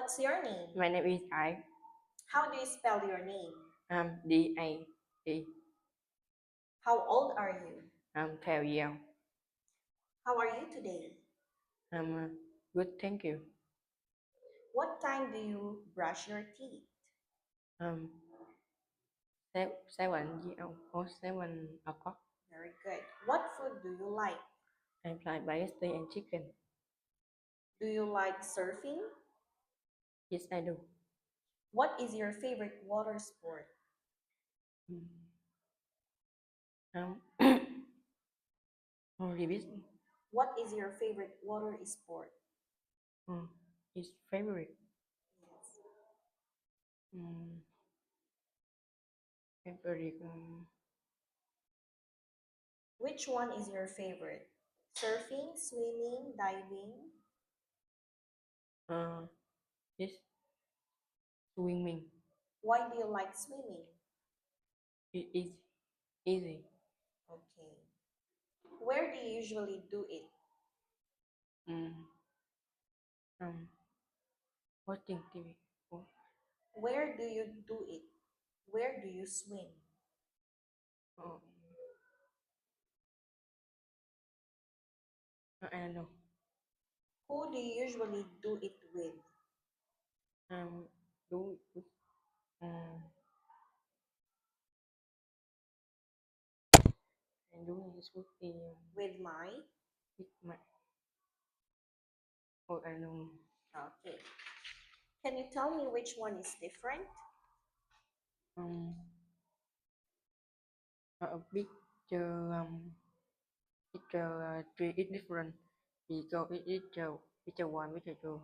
What's your name? My name is I. How do you spell your name? D-A-E. How old are you? I'm 12 years. How are you today? I'm good, thank you. What time do you brush your teeth? Um, 7 years or 7 o'clock. Very good. What food do you like? I like spaghetti and chicken. Do you like surfing? Yes, I do. What is your favorite water sport? Mm. Um, repeat. What is your favorite water sport? His favorite. Yes. Um, favorite. Which one is your favorite? Surfing, swimming, diving? Yes, swimming. Why do you like swimming? It is easy. Okay. Where do you usually do it? Um, um, watching TV. Oh, Where do you do it? Where do you swim? oh, I don't know. Who do you usually do it with? Do um, and doing this with the With my? with my. Oh, I don't know. Okay. Can you tell me which one is different? Um, a picture tree is different because it is picture one, picture two,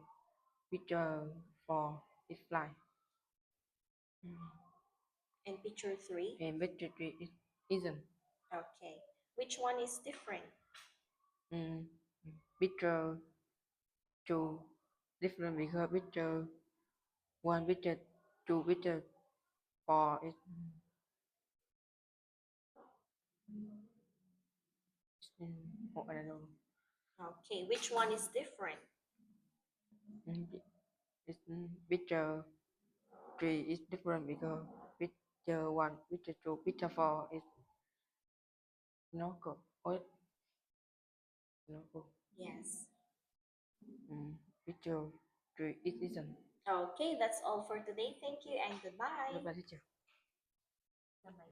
picture four is fly. And picture three? And picture three is isn't. Okay. Which one is different? Um, picture two different because picture one, picture two, picture four is oh, I don't know. Okay. Which one is different? Mm, It's, picture three is different because picture one, picture two, picture four is no good. Or no good. Yes. Picture three it isn't. Okay, that's all for today. Thank you and goodbye. Goodbye, teacher. Bye-bye.